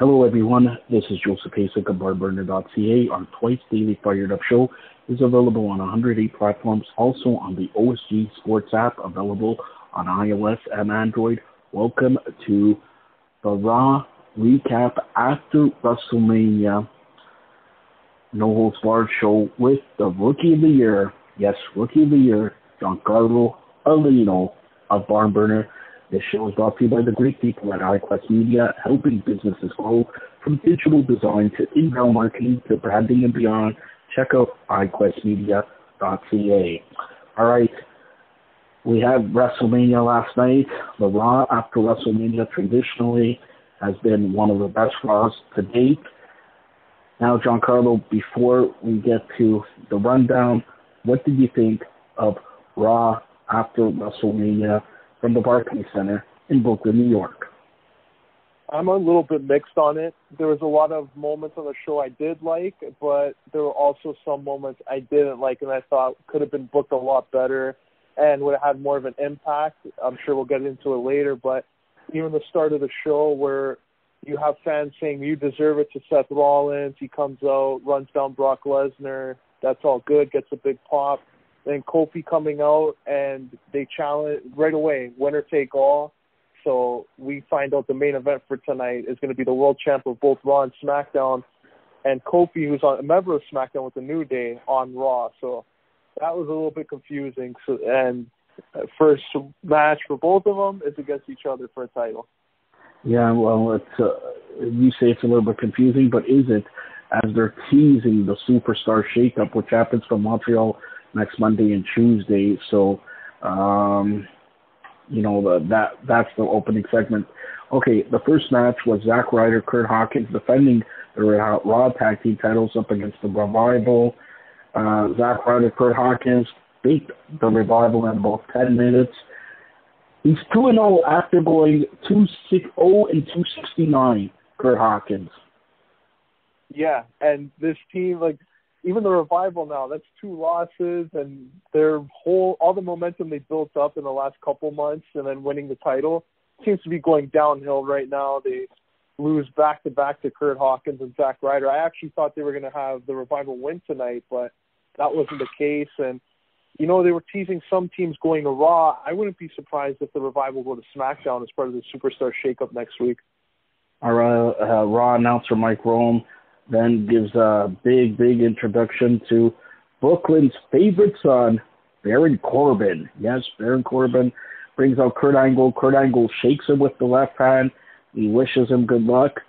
Hello everyone, this is Joseph Pasek of Monday.Night.Tuesday. Our twice daily Fired Up show is available on 108 platforms, also on the OSG Sports app, available on iOS and Android. Welcome to the Raw recap after WrestleMania No Holds Barred show with the Rookie of the Year, yes, Rookie of the Year, Giancarlo Aulino of Barnburner. This show is brought to you by the great people at iQuest Media, helping businesses grow from digital design to inbound marketing to branding and beyond. Check out iQuestMedia.ca. All right, we had WrestleMania last night. The Raw after WrestleMania traditionally has been one of the best Raws to date. Now, Giancarlo, before we get to the rundown, what did you think of Raw after WrestleMania from the Barclays Center in Brooklyn, New York? I'm a little bit mixed on it. There was a lot of moments on the show I did like, but there were also some moments I didn't like and I thought could have been booked a lot better and would have had more of an impact. I'm sure we'll get into it later, but even the start of the show where you have fans saying, "You deserve it," to Seth Rollins. He comes out, runs down Brock Lesnar. That's all good, gets a big pop. Then Kofi coming out, and they challenge right away, winner take all. So we find out the main event for tonight is going to be the world champ of both Raw and SmackDown, and Kofi, who's a member of SmackDown with the New Day, on Raw. So that was a little bit confusing. So, and first match for both of them is against each other for a title. Yeah, well, it's you say it's a little bit confusing, but is it, as they're teasing the Superstar Shakeup, which happens from Montreal next Monday and Tuesday. So, that's the opening segment. Okay, the first match was Zack Ryder, Kurt Hawkins defending the Raw Tag Team titles up against the Revival. Zack Ryder, Kurt Hawkins beat the Revival in about 10 minutes. He's 2-0 after going 2-69, Kurt Hawkins. Yeah, and this team, even the Revival now, that's 2 losses, and all the momentum they built up in the last couple months and then winning the title seems to be going downhill right now. They lose back-to-back to Kurt Hawkins and Zack Ryder. I actually thought they were going to have the Revival win tonight, but that wasn't the case. And, they were teasing some teams going to Raw. I wouldn't be surprised if the Revival go to SmackDown as part of the Superstar Shakeup next week. Our Raw announcer Mike Rome then gives a big introduction to Brooklyn's favorite son, Baron Corbin. Yes, Baron Corbin brings out Kurt Angle. Kurt Angle shakes him with the left hand. He wishes him good luck,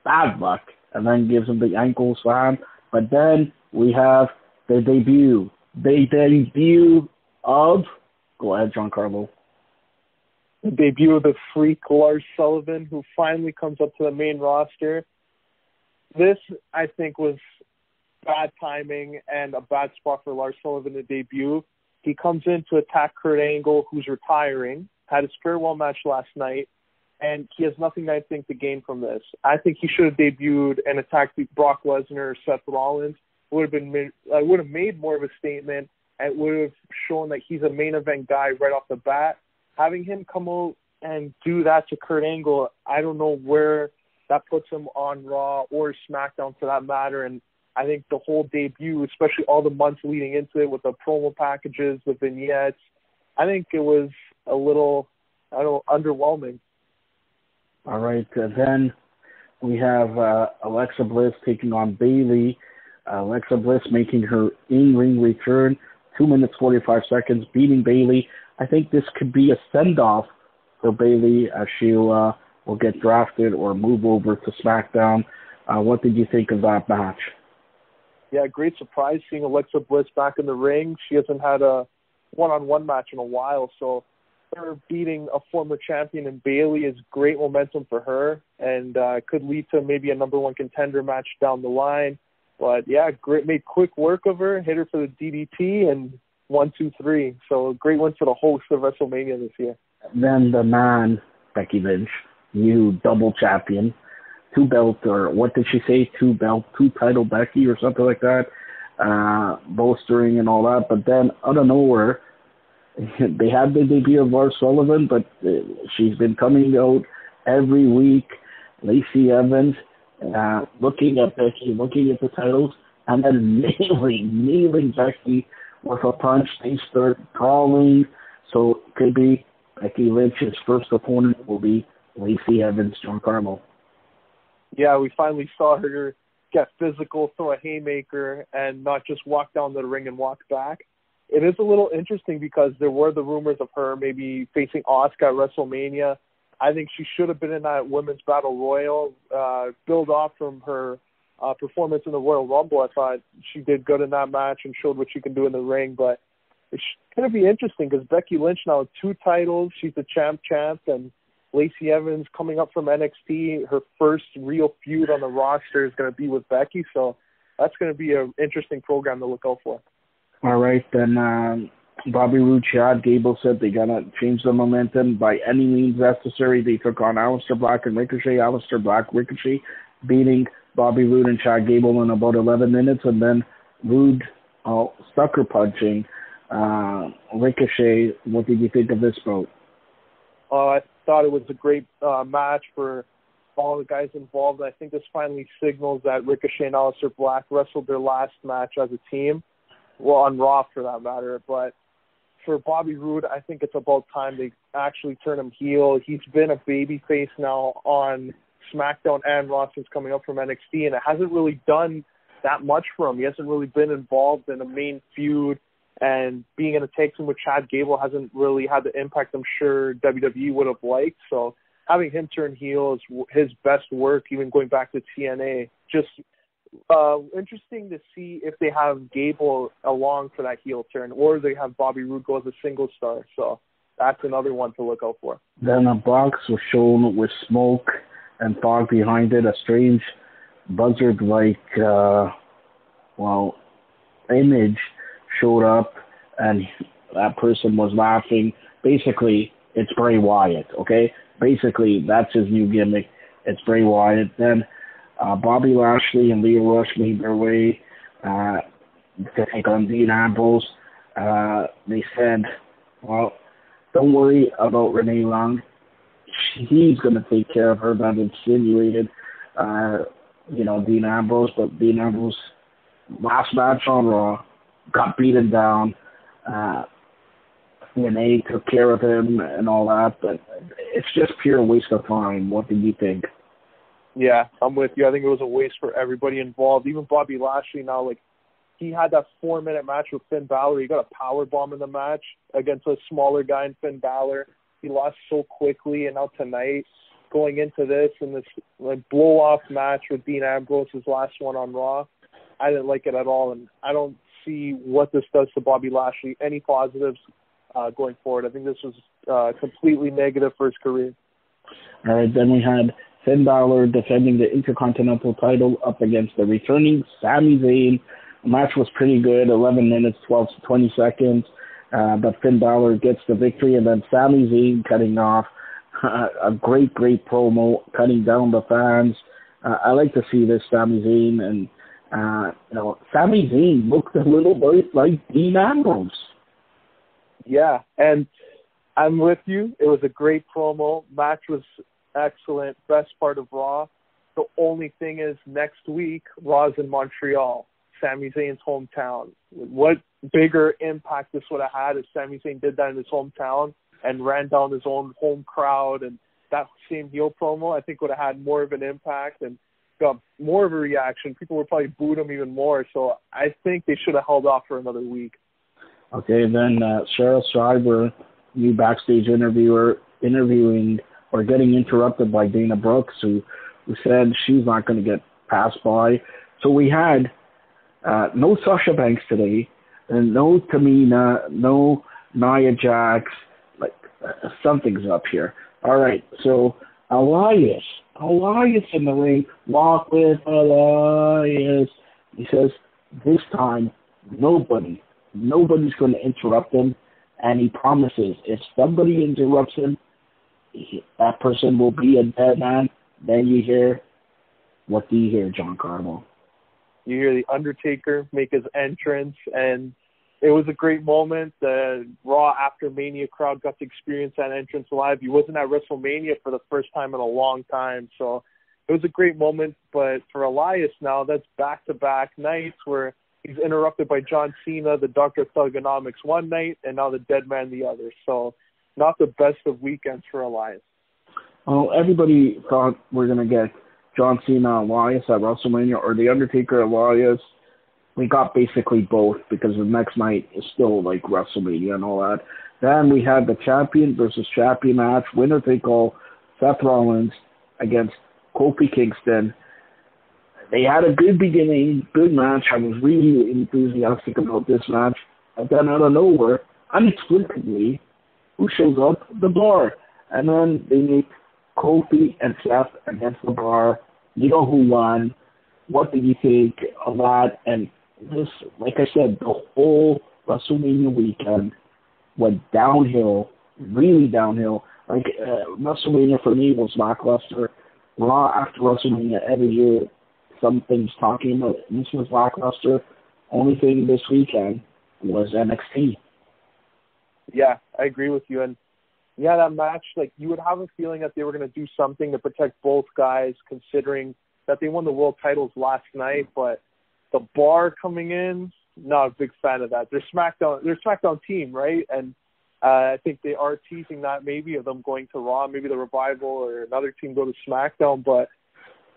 bad luck, and then gives him the ankle slam. But then we have the debut. The debut of... Go ahead, Giancarlo. The debut of the freak Lars Sullivan, who finally comes up to the main roster. This, I think, was bad timing and a bad spot for Lars Sullivan to debut. He comes in to attack Kurt Angle, who's retiring, had his farewell match last night, and he has nothing, I think, to gain from this. I think he should have debuted and attacked Brock Lesnar or Seth Rollins. Would have made more of a statement and would have shown that he's a main event guy right off the bat. Having him come out and do that to Kurt Angle, I don't know where that puts him on Raw or SmackDown for that matter. And I think the whole debut, especially all the months leading into it with the promo packages, the vignettes, I think it was a little, underwhelming. All right. Then we have Alexa Bliss taking on Bayley. Alexa Bliss making her in-ring return, 2 minutes, 45 seconds, beating Bayley. I think this could be a send-off for Bayley as she will get drafted or move over to SmackDown. What did you think of that match? Yeah, great surprise seeing Alexa Bliss back in the ring. She hasn't had a one-on-one match in a while, so her beating a former champion in Bayley is great momentum for her and could lead to maybe a number 1 contender match down the line. But yeah, great, made quick work of her, hit her for the DDT, and 1, 2, 3. So great win for the host of WrestleMania this year. Then the man, Becky Lynch, new double champion, 2-belt, or what did she say, 2-title Becky or something like that, bolstering and all that. But then out of nowhere, they had the debut of Lars Sullivan, but she's been coming out every week Lacey Evans looking at Becky, looking at the titles, and then nailing Becky with a punch. They start brawling. So it could be Becky Lynch's first opponent will be Lacey Evans, Giancarlo. Yeah, we finally saw her get physical, throw a haymaker, and not just walk down the ring and walk back. It is a little interesting because there were the rumors of her maybe facing Asuka at WrestleMania. I think she should have been in that Women's Battle Royal. Build off from her performance in the Royal Rumble. I thought she did good in that match and showed what she can do in the ring. But it's going to be interesting because Becky Lynch now with 2 titles. She's the champ, and Lacey Evans coming up from NXT. Her first real feud on the roster is going to be with Becky. So that's going to be an interesting program to look out for. All right, then Bobby Roode, Chad Gable said they got to change the momentum by any means necessary. They took on Aleister Black and Ricochet. Aleister Black, Ricochet, beating Bobby Roode and Chad Gable in about 11 minutes, and then Roode sucker punching Ricochet. What did you think of this bout? I thought it was a great match for all the guys involved. I think this finally signals that Ricochet and Aleister Black wrestled their last match as a team. Well, on Raw for that matter. But for Bobby Roode, I think it's about time they actually turn him heel. He's been a babyface now on SmackDown and Raw since coming up from NXT, and it hasn't really done that much for him. He hasn't really been involved in a main feud, and being in a tag team with Chad Gable hasn't really had the impact I'm sure WWE would have liked. So having him turn heel is his best work, even going back to TNA. Just interesting to see if they have Gable along for that heel turn, or they have Bobby Roode go as a single star. So that's another one to look out for. Then a box was shown with smoke and fog behind it. A strange buzzard-like, image showed up, and that person was laughing. Basically, it's Bray Wyatt, okay? Basically, that's his new gimmick. It's Bray Wyatt. Then Bobby Lashley and Lio Rush made their way to take on Dean Ambrose. They said, well, don't worry about Renee Young. He's going to take care of her. That insinuated, Dean Ambrose. But Dean Ambrose, last match on Raw, got beaten down. Renee took care of him and all that. But it's just pure waste of time. What do you think? Yeah, I'm with you. I think it was a waste for everybody involved. Even Bobby Lashley now, he had that 4-minute match with Finn Balor. He got a power bomb in the match against a smaller guy in Finn Balor. He lost so quickly, and now tonight, going into this and this blow-off match with Dean Ambrose, his last one on Raw, I didn't like it at all, and I don't see what this does to Bobby Lashley. Any positives going forward? I think this was completely negative for his career. All right, then we had Finn Balor defending the Intercontinental title up against the returning Sami Zayn. The match was pretty good, 11 minutes, 20 seconds. But Finn Balor gets the victory, and then Sami Zayn cutting off a great promo, cutting down the fans. I like to see this Sami Zayn, and Sami Zayn looked a little bit like Dean Ambrose. Yeah, and I'm with you. It was a great promo. Match was excellent. Best part of Raw. The only thing is next week, Raw's in Montreal, Sami Zayn's hometown. What bigger impact this would have had if Sami Zayn did that in his hometown and ran down his own home crowd, and that same heel promo, I think would have had more of an impact and got more of a reaction. People would probably booed him even more. So I think they should have held off for another week. Okay, then Cheryl Schreiber, new backstage interviewing or getting interrupted by Dana Brooks, who said she's not going to get passed by. So we had no Sasha Banks today, and no Tamina, no Nia Jax. Something's up here. All right, so Elias in the ring, walk with Elias. He says this time nobody's going to interrupt him, and he promises if somebody interrupts him, that person will be a dead man. Then you hear, what do you hear, Giancarlo? You hear The Undertaker make his entrance, and it was a great moment. The Raw After Mania crowd got to experience that entrance live. He wasn't at WrestleMania for the first time in a long time, so it was a great moment. But for Elias now, that's back-to-back nights where he's interrupted by John Cena, the Dr. Thugonomics one night, and now the Dead Man the other. So not the best of weekends for Elias. Well, everybody thought we're going to get John Cena Elias at WrestleMania or The Undertaker Elias. We got basically both because the next night is still like WrestleMania and all that. Then we had the champion versus champion match, winner take all, Seth Rollins against Kofi Kingston. They had a good beginning, good match. I was really enthusiastic about this match. And then out of nowhere, inexplicably, who shows up? The Bar. And then they make Kofi and Seth against the Bar. You know who won. What did you think of that? And this, like I said, the whole WrestleMania weekend went downhill, really downhill. Like, WrestleMania for me was lackluster. Raw after WrestleMania every year, something's talking about it. This was lackluster. Only thing this weekend was NXT. Yeah, I agree with you. And yeah, that match, like, you would have a feeling that they were going to do something to protect both guys, considering that they won the world titles last night. But the Bar coming in, not a big fan of that. They're SmackDown team, right? And I think they are teasing that maybe of them going to Raw, maybe the Revival or another team go to SmackDown. But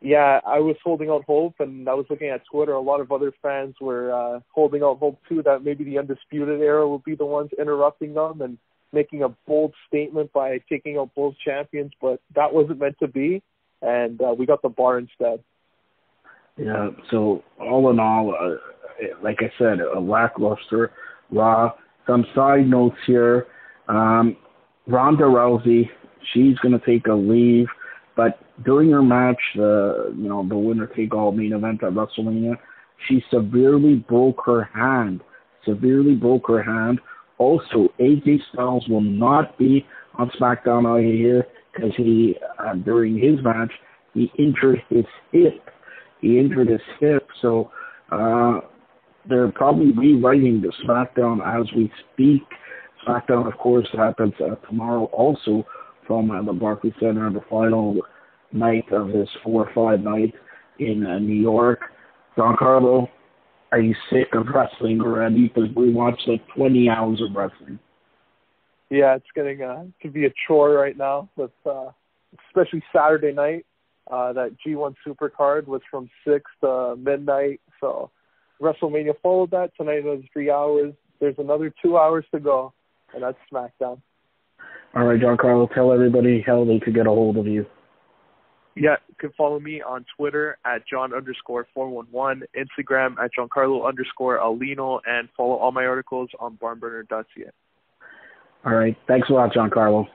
yeah, I was holding out hope, and I was looking at Twitter. A lot of other fans were holding out hope too that maybe the Undisputed Era will be the ones interrupting them and making a bold statement by taking out both champions. But that wasn't meant to be, and we got the Bar instead. Yeah, so all in all, like I said, a lackluster Raw. Some side notes here. Ronda Rousey, she's going to take a leave, but during her match, the winner-take-all main event at WrestleMania, she severely broke her hand. Also, AJ Styles will not be on SmackDown out here because he, during his match, he injured his hip. So they're probably rewriting the SmackDown as we speak. SmackDown, of course, happens tomorrow also from the Barclays Center, the final night of this 4-5 night in New York. Giancarlo, are you sick of wrestling already? Because we watched like 20 hours of wrestling. Yeah, it's getting to be a chore right now, with especially Saturday night. That G1 Supercard was from 6 to midnight. So WrestleMania followed that. Tonight was 3 hours. There's another 2 hours to go, and that's SmackDown. All right, Giancarlo, tell everybody how they could get a hold of you. Yeah, you can follow me on Twitter at John_411, Instagram at Giancarlo_Aulino, and follow all my articles on barnburner.ca. All right. Thanks a lot, Giancarlo.